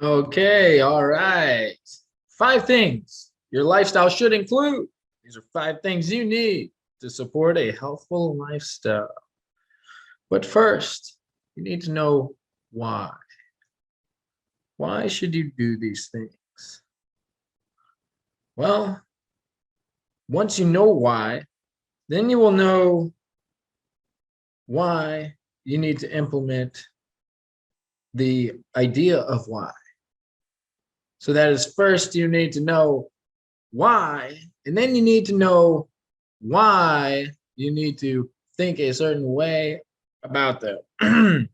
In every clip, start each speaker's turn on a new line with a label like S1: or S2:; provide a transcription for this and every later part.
S1: Okay, all right. 5 things your lifestyle should include. These are 5 things you need to support a healthful lifestyle. But first, you need to know why. Why should you do these things? Well, once you know why, then you will know why you need to implement the idea of why. So that is first, you need to know why, and then you need to know why you need to think a certain way about them.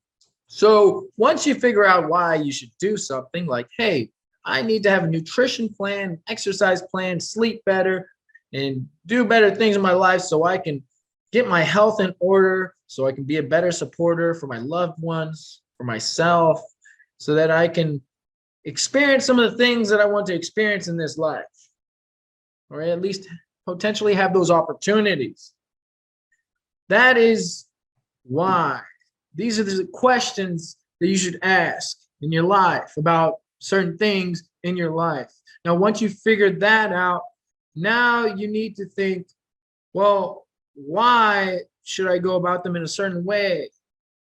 S1: So once you figure out why you should do something like, hey, I need to have a nutrition plan, exercise plan, sleep better, and do better things in my life so I can get my health in order, so I can be a better supporter for my loved ones, for myself, so that I can experience some of the things that I want to experience in this life, or at least potentially have those opportunities. That is why. These are the questions that you should ask in your life about certain things in your life. Now, once you figured that out, now you need to think, well, why should I go about them in a certain way?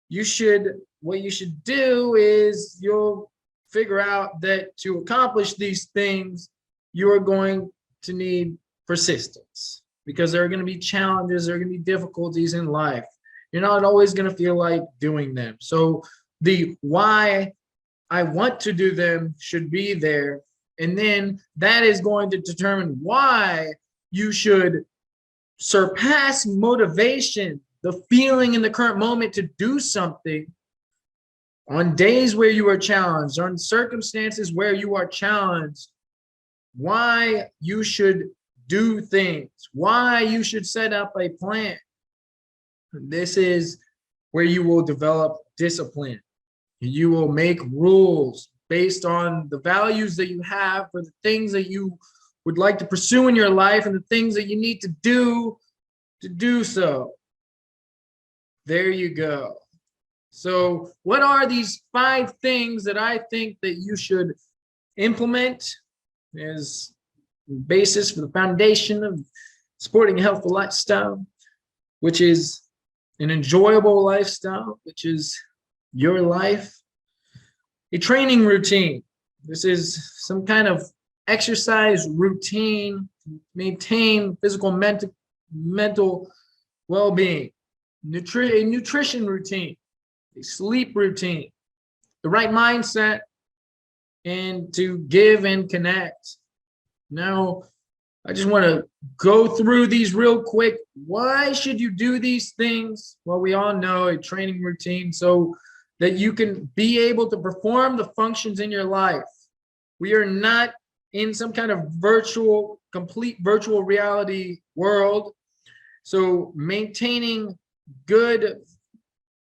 S1: What you should do is you'll figure out that to accomplish these things, you are going to need persistence because there are going to be challenges, there are going to be difficulties in life. You're not always going to feel like doing them. So the why I want to do them should be there. And then that is going to determine why you should surpass motivation, the feeling in the current moment to do something on days where you are challenged, on circumstances where you are challenged, why you should do things, why you should set up a plan. This is where you will develop discipline. You will make rules based on the values that you have for the things that you would like to pursue in your life and the things that you need to do so. There you go. So, what are these 5 things that I think that you should implement as basis for the foundation of supporting a healthful lifestyle, which is an enjoyable lifestyle, which is your life, a training routine. This is some kind of exercise routine to maintain physical, mental well-being, a nutrition routine, a sleep routine, the right mindset, and to give and connect. Now, I just want to go through these real quick. Why should you do these things? Well, we all know a training routine so that you can be able to perform the functions in your life. We are not in some kind of complete virtual reality world. So maintaining good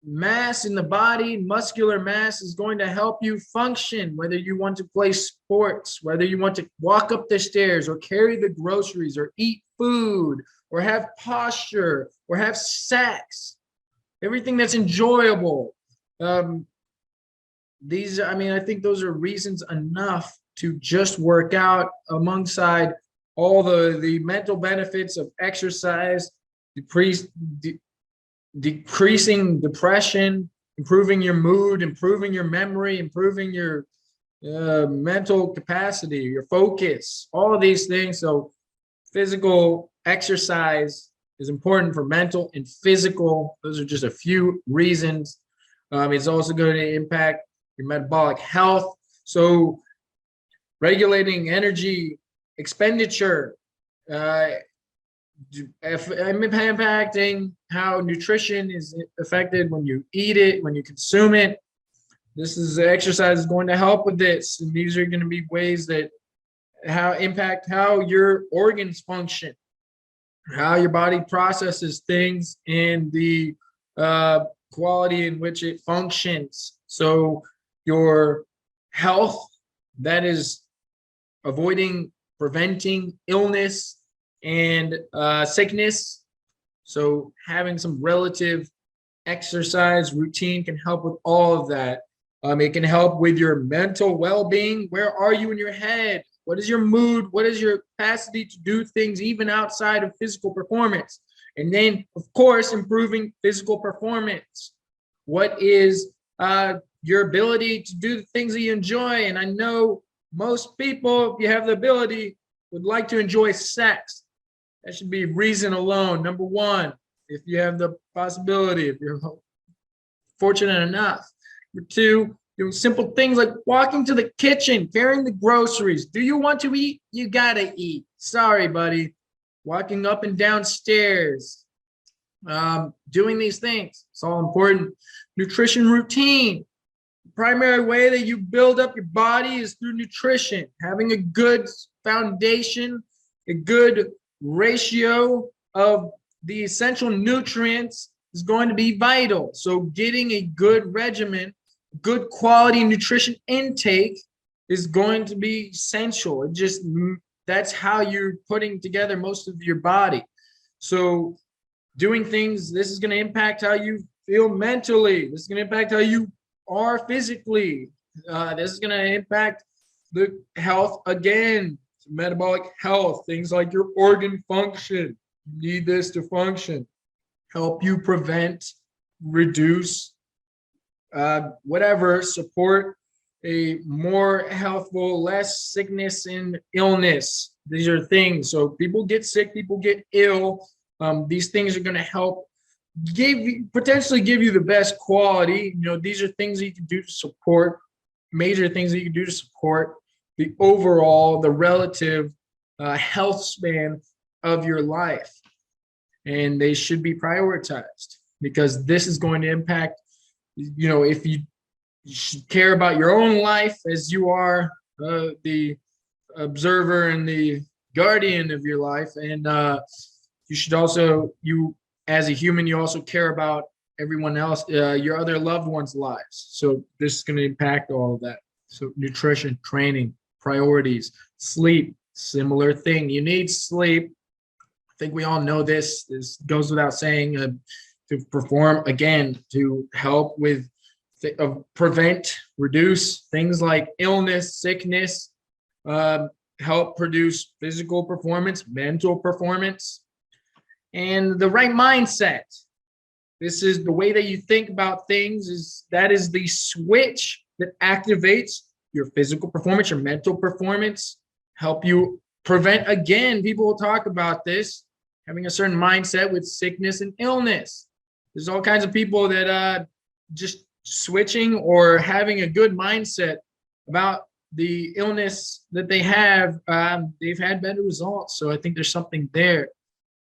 S1: mass in the body, muscular mass, is going to help you function, whether you want to play sports, whether you want to walk up the stairs or carry the groceries or eat food or have posture or have sex, everything that's enjoyable. I think those are reasons enough to just work out alongside all the mental benefits of exercise, decrease, decreasing depression, improving your mood, improving your memory, improving your mental capacity, your focus, all of these things. So physical exercise is important for mental and physical. Those are just a few reasons. It's also going to impact your metabolic health. So regulating energy expenditure, impacting how nutrition is affected when you eat it, when you consume it. This is exercise is going to help with this, and these are going to be ways that impact how your organs function, how your body processes things, and the quality in which it functions. So your health, that is preventing illness and sickness. So having some relative exercise routine can help with all of that. It can help with your mental well-being. Where are you in your head? What is your mood? What is your capacity to do things even outside of physical performance? And then, of course, improving physical performance. What is your ability to do the things that you enjoy? And I know most people, if you have the ability, would like to enjoy sex. That should be reason alone. Number one, if you have the possibility, if you're fortunate enough. Number two, simple things like walking to the kitchen, carrying the groceries. Do you want to eat? You gotta eat. Sorry, buddy. Walking up and down stairs, doing these things. It's all important. Nutrition routine. The primary way that you build up your body is through nutrition. Having a good foundation, a good ratio of the essential nutrients is going to be vital. So getting a good regimen, good quality nutrition intake is going to be essential. That's how you're putting together most of your body. So doing things, this is going to impact how you feel mentally. This is going to impact how you are physically. This is going to impact the health again, metabolic health, things like your organ function. You need this to function. Help you prevent, reduce, support a more healthful, less sickness and illness. These are things. So people get sick, people get ill. These things are going to help potentially give you the best quality. These are things that you can do to support, major things that you can do to support the overall, the relative health span of your life. And they should be prioritized because this is going to impact, if you should care about your own life as you are the observer and the guardian of your life. And you should also, as a human, you also care about everyone else, your other loved ones' lives. So this is going to impact all of that. So nutrition, training, priorities, sleep, similar thing. You need sleep. I think we all know this. This goes without saying. To perform, again, to help with prevent, reduce things like illness, sickness, help produce physical performance, mental performance, and the right mindset. This is the way that you think about things. That is the switch that activates your physical performance, your mental performance, help you prevent, again, people will talk about this, having a certain mindset with sickness and illness. There's all kinds of people that just switching or having a good mindset about the illness that they have, they've had better results. So I think there's something there.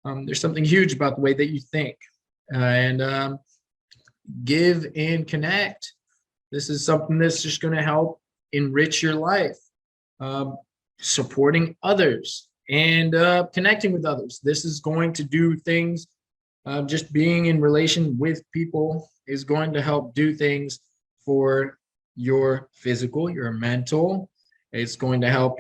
S1: There's something huge about the way that you think. And give and connect. This is something that's just going to help enrich your life. Supporting others and connecting with others. This is going to do things. Just being in relation with people is going to help do things for your physical, your mental. It's going to help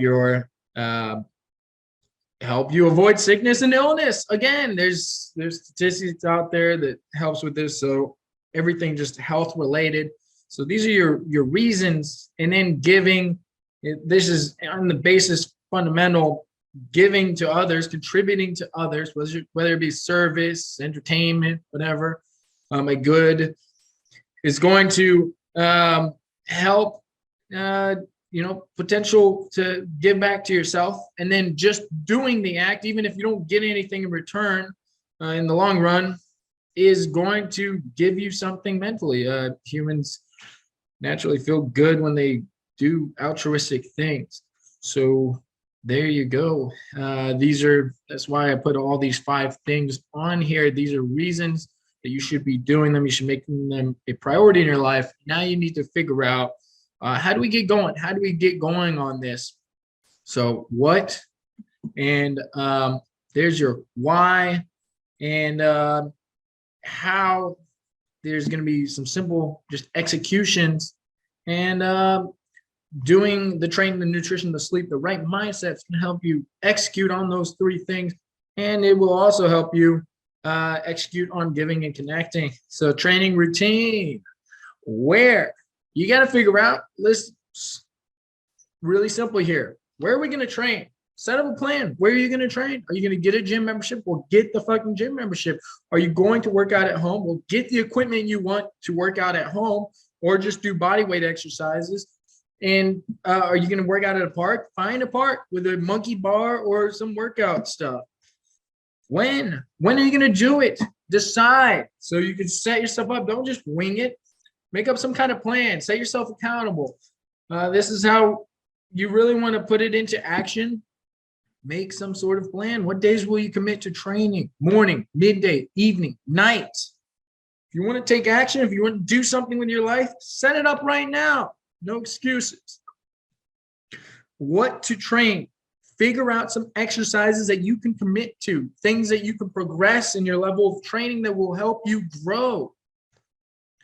S1: help you avoid sickness and illness. Again, there's statistics out there that helps with this. So everything just health related. So these are your reasons. And then giving. This is on the basis fundamental. Giving to others, contributing to others, whether it be service, entertainment, whatever, a good is going to help, potential to give back to yourself. And then just doing the act, even if you don't get anything in return in the long run, is going to give you something mentally. Humans naturally feel good when they do altruistic things. So there you go. That's why I put all these 5 things on here. These are reasons that you should be doing them. You should make them a priority in your life. Now you need to figure out, how do we get going? How do we get going on this? So what, and there's your why, and how. There's going to be some simple just executions, and doing the training, the nutrition, the sleep, the right mindset is going to help you execute on those 3 things. And it will also help you execute on giving and connecting. So training routine, where You got to figure out, let's really simple here. Where are we going to train? Set up a plan. Where are you going to train? Are you going to get a gym membership? Well, get the fucking gym membership. Are you going to work out at home? Well, get the equipment you want to work out at home, or just do body weight exercises. And are you going to work out at a park? Find a park with a monkey bar or some workout stuff. When are you going to do it? Decide so you can set yourself up. Don't just wing it. Make up some kind of plan. Set yourself accountable. This is how you really want to put it into action. Make some sort of plan. What days will you commit to training? Morning, midday, evening, night. If you want to take action, if you want to do something with your life, set it up right now. No excuses. What to train? Figure out some exercises that you can commit to, things that you can progress in your level of training that will help you grow.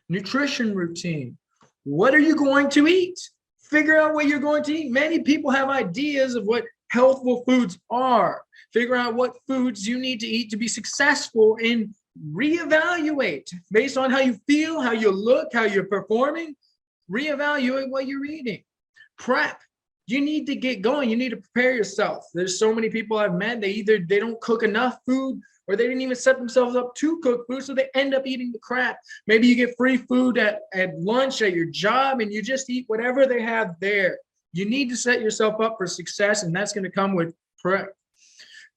S1: Nutrition routine. What are you going to eat? Figure out what you're going to eat. Many people have ideas of what healthful foods are. Figure out what foods you need to eat to be successful, and reevaluate based on how you feel, how you look, how you're performing. Reevaluate what you're eating. Prep. You need to get going. You need to prepare yourself. There's so many people I've met, they don't cook enough food, or they didn't even set themselves up to cook food, so they end up eating the crap. Maybe you get free food at lunch at your job, and you just eat whatever they have there. You need to set yourself up for success, and that's going to come with prep.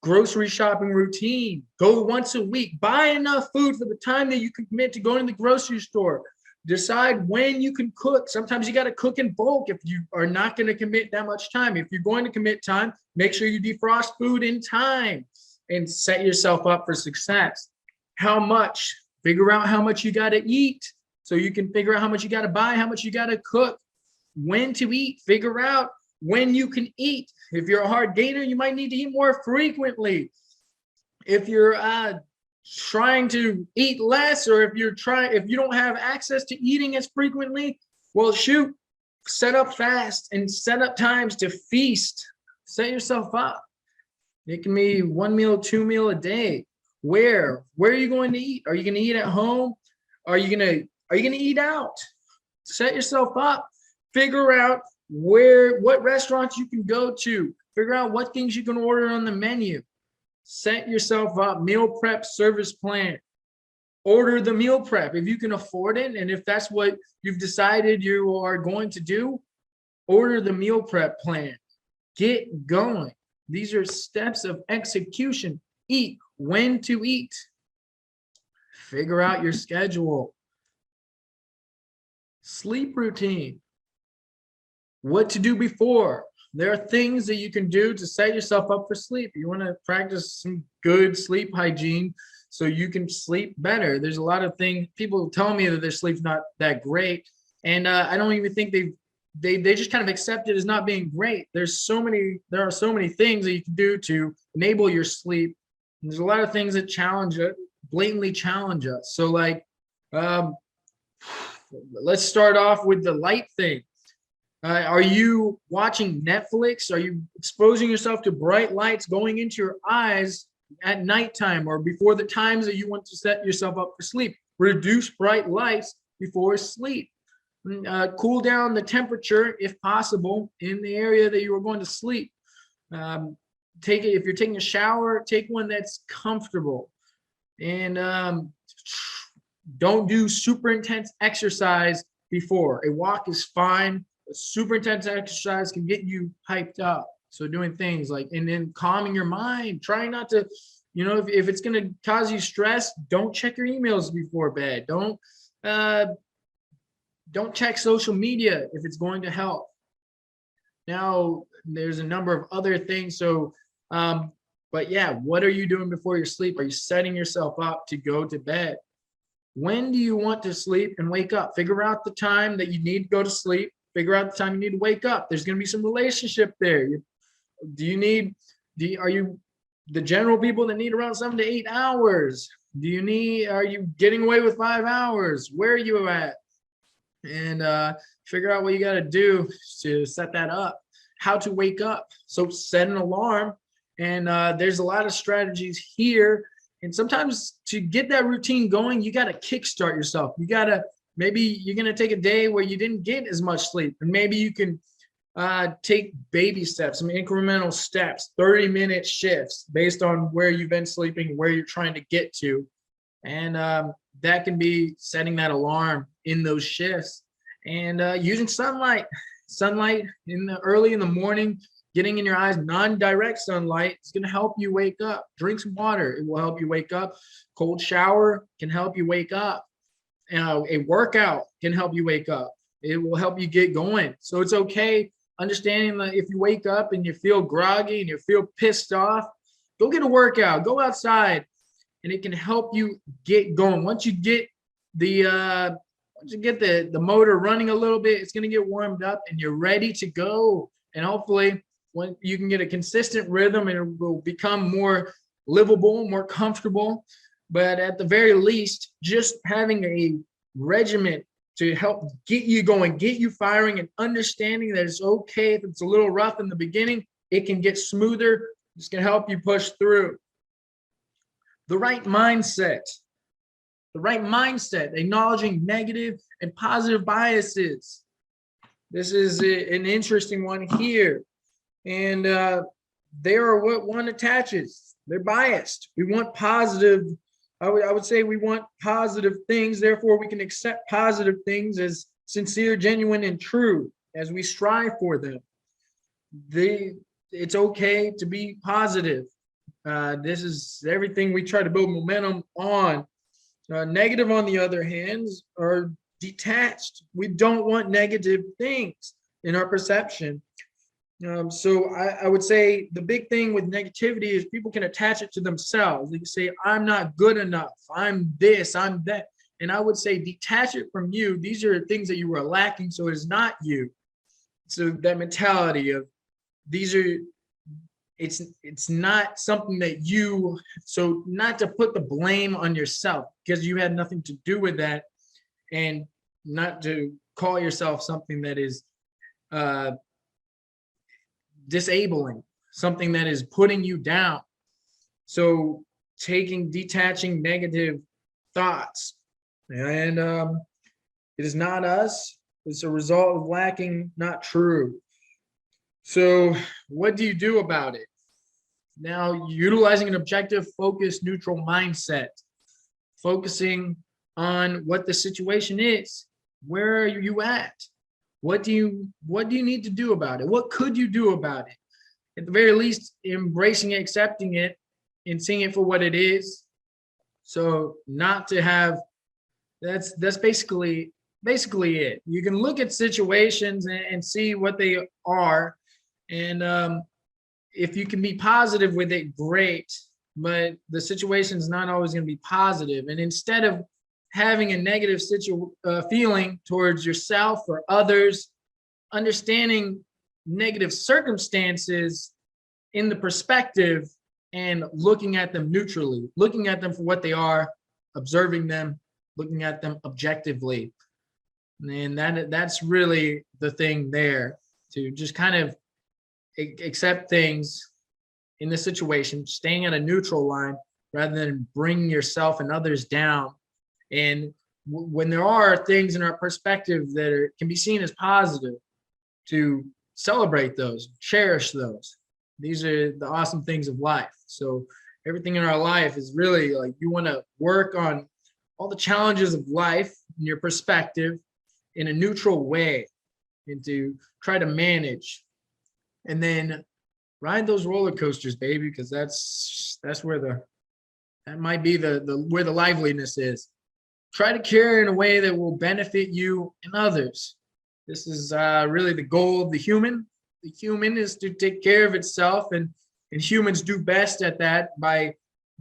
S1: Grocery shopping routine. Go once a week. Buy enough food for the time that you can commit to going to the grocery store. Decide when you can cook. Sometimes you got to cook in bulk if you are not going to commit that much time. If you're going to commit time, make sure you defrost food in time and set yourself up for success. How much? Figure out how much you got to eat so you can figure out how much you got to buy, how much you got to cook, when to eat. Figure out when you can eat. If you're a hard gainer, you might need to eat more frequently. If you're trying to eat less, or if you don't have access to eating as frequently, well, shoot, set up fast and set up times to feast. Set yourself up. It can be 1 meal, 2 meal a day. Where are you going to eat? Are you going to eat at home? Are you going to eat out? Set yourself up. Figure out what restaurants you can go to. Figure out what things you can order on the menu. Set yourself up. Meal prep service plan. Order the meal prep if you can afford it, and if that's what you've decided you are going to do, order the meal prep plan. Get going. These are steps of execution. Eat when to eat. Figure out your schedule. Sleep routine. What to do before. There are things that you can do to set yourself up for sleep. You want to practice some good sleep hygiene so you can sleep better. There's a lot of things. People tell me that their sleep's not that great, and I don't even think they just kind of accept it as not being great. There are so many things that you can do to enable your sleep. And there's a lot of things that blatantly challenge us. So let's start off with the light thing. Are you watching Netflix? Are you exposing yourself to bright lights going into your eyes at nighttime or before the times that you want to set yourself up for sleep? Reduce bright lights before sleep. Cool down the temperature, if possible, in the area that you are going to sleep. If you're taking a shower, take one that's comfortable. And don't do super intense exercise before. A walk is fine. Super intense exercise can get you hyped up. So doing things and then calming your mind, trying not to, if it's going to cause you stress, don't check your emails before bed. Don't check social media if it's going to help. Now, there's a number of other things. So, but yeah, what are you doing before your sleep? Are you setting yourself up to go to bed? When do you want to sleep and wake up? Figure out the time that you need to go to sleep. Figure out the time you need to wake up. There's going to be some relationship there. Are you the general people that need around 7 to 8 hours? Are you getting away with 5 hours? Where are you at? And figure out what you got to do to set that up. How to wake up. So set an alarm. And there's a lot of strategies here. And sometimes to get that routine going, you got to kickstart yourself. You got to Maybe you're going to take a day where you didn't get as much sleep, and maybe you can take baby steps, some incremental steps, 30-minute shifts based on where you've been sleeping, where you're trying to get to. And that can be setting that alarm in those shifts, and using sunlight early in the morning, getting in your eyes. Non-direct sunlight is going to help you wake up. Drink some water, it will help you wake up. Cold shower can help you wake up. A workout can help you wake up. It will help you get going. So it's okay understanding that if you wake up and you feel groggy and you feel pissed off, go get a workout, go outside, and it can help you get going. Once you get the motor running a little bit, it's going to get warmed up and you're ready to go. And hopefully when you can get a consistent rhythm, and it will become more livable, more comfortable. But at the very least, just having a regiment to help get you going, get you firing, and understanding that it's okay if it's a little rough in the beginning, it can get smoother. It's going to help you push through. The right mindset, acknowledging negative and positive biases. This is an interesting one here. And they are what one attaches. They're biased. We want positive. I would say we want positive things. Therefore, we can accept positive things as sincere, genuine, and true as we strive for them. It's okay to be positive. This is everything we try to build momentum on. Negative, on the other hand, are detached. We don't want negative things in our perception. So I would say the big thing with negativity is people can attach it to themselves. They can say, I'm not good enough. I'm this, I'm that. And I would say detach it from you. These are things that you were lacking, so it's not you. So that mentality of it's not something that you, so not to put the blame on yourself because you had nothing to do with that, and not to call yourself something that is disabling, something that is putting you down. So detaching negative thoughts, and it is not us, it's a result of lacking, not true. So what do you do about it? Now, utilizing an objective, focused, neutral mindset, focusing on what the situation is. Where are you at? What do you need to do about it? What could you do about it? At the very least, embracing it, accepting it, and seeing it for what it is. So not to have, that's basically it. You can look at situations and see what they are. And if you can be positive with it, great. But the situation is not always going to be positive. And instead of having a negative feeling towards yourself or others, understanding negative circumstances in the perspective and looking at them neutrally, looking at them for what they are, observing them, looking at them objectively. And that's really the thing there, to just kind of accept things in the situation, staying at a neutral line rather than bringing yourself and others down. And when there are things in our perspective that can be seen as positive, to celebrate those, cherish those. These are the awesome things of life. So everything in our life is really like, you want to work on all the challenges of life in your perspective in a neutral way, and to try to manage, and then ride those roller coasters, baby, because that's where that might be where the liveliness is. Try to care in a way that will benefit you and others. This is really the goal of the human. The human is to take care of itself, and humans do best at that by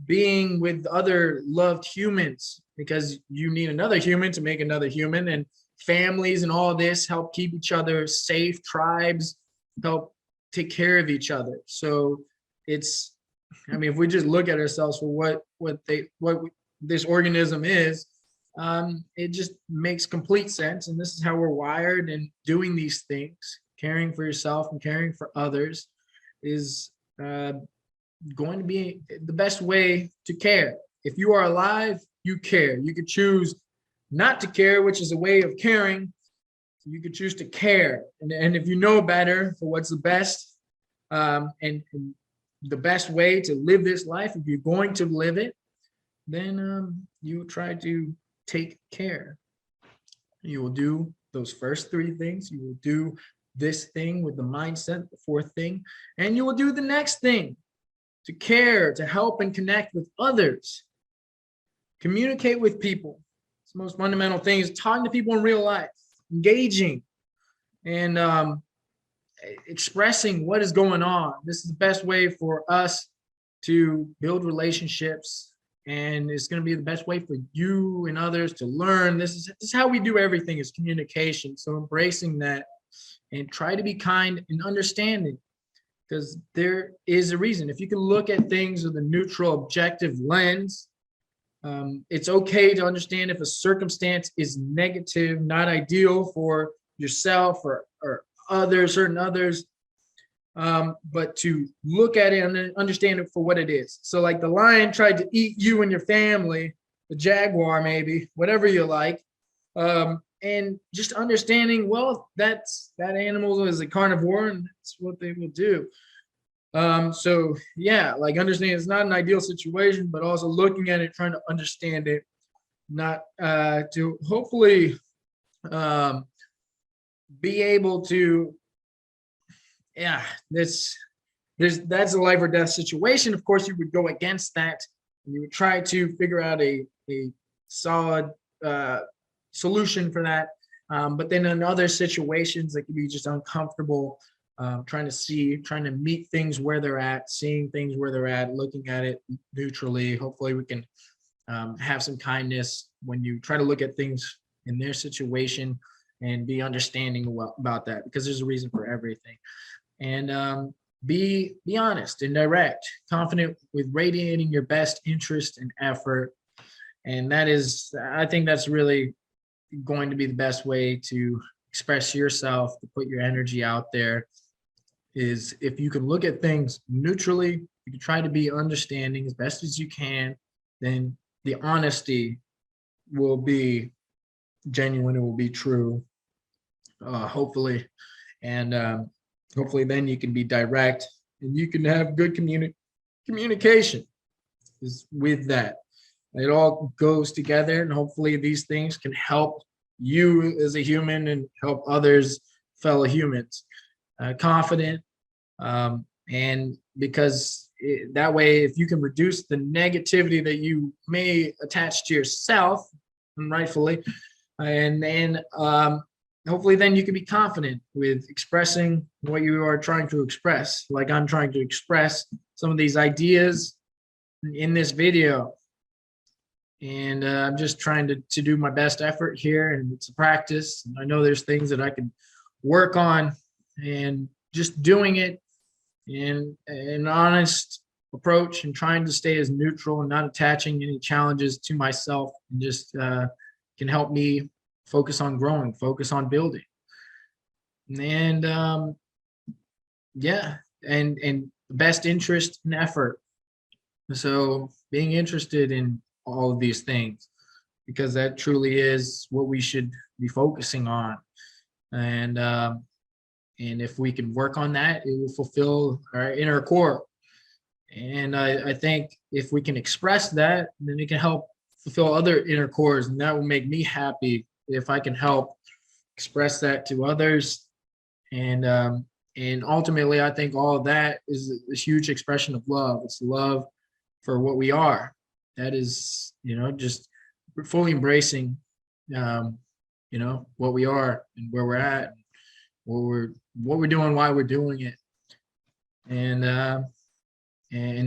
S1: being with other loved humans, because you need another human to make another human, and families and all this help keep each other safe. Tribes help take care of each other. So it's, I mean, if we just look at ourselves for what this organism is, it just makes complete sense. And this is how we're wired, and doing these things, caring for yourself and caring for others, is going to be the best way to care. If you are alive, you care. You could choose not to care, which is a way of caring. So you could choose to care. And if you know better for what's the best, and the best way to live this life, if you're going to live it, then you try to take care. You will do those first three things. You will do this thing with the mindset, the fourth thing, and you will do the next thing to care, to help and connect with others. Communicate with people. It's the most fundamental thing is talking to people in real life, engaging, and expressing what is going on. This is the best way for us to build relationships, and it's going to be the best way for you and others to learn. This is how we do everything, is communication. So embracing that and try to be kind and understanding, because there is a reason. If you can look at things with a neutral, objective lens, it's okay to understand if a circumstance is negative, not ideal for yourself or others, certain others, but to look at it and understand it for what it is. So like the lion tried to eat you and your family, the jaguar maybe, whatever you like, and just understanding, well, that animal is a carnivore and that's what they will do. So yeah, like understanding it's not an ideal situation, but also looking at it, trying to understand it, not to hopefully be able to, yeah, that's a life or death situation. Of course, you would go against that and you would try to figure out a solid solution for that. But then in other situations, it can be just uncomfortable, trying to meet things where they're at, seeing things where they're at, looking at it neutrally. Hopefully we can have some kindness when you try to look at things in their situation and be understanding about that, because there's a reason for everything. And be honest and direct, confident with radiating your best interest and effort. And that is, I think that's really going to be the best way to express yourself, to put your energy out there, is if you can look at things neutrally, you can try to be understanding as best as you can, then the honesty will be genuine, it will be true, hopefully. And hopefully then you can be direct and you can have good communication is with that. It all goes together, and hopefully these things can help you as a human and help others, fellow humans, confident. And because that way, if you can reduce the negativity that you may attach to yourself, and rightfully, and then hopefully then you can be confident with expressing what you are trying to express. Like I'm trying to express some of these ideas in this video. And I'm just trying to do my best effort here, and it's a practice. And I know there's things that I can work on, and just doing it in an honest approach and trying to stay as neutral and not attaching any challenges to myself, and just can help me focus on growing, focus on building. And yeah, and the best interest and effort. So being interested in all of these things, because that truly is what we should be focusing on. And if we can work on that, it will fulfill our inner core. And I think if we can express that, then it can help fulfill other inner cores, and that will make me happy if I can help express that to others. And ultimately, I think all of that is a huge expression of love. It's love for what we are. That is, just fully embracing, what we are and where we're at, what we're doing, why we're doing it, and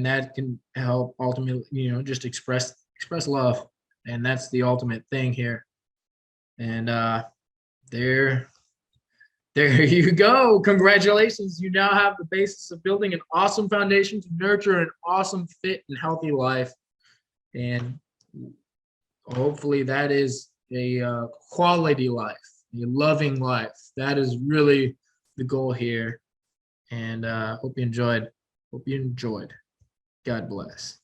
S1: that can help ultimately, just express love, and that's the ultimate thing here. And there you go. Congratulations. You now have the basis of building an awesome foundation to nurture an awesome, fit, and healthy life. And hopefully that is a quality life, a loving life. That is really the goal here. And hope you enjoyed. God bless.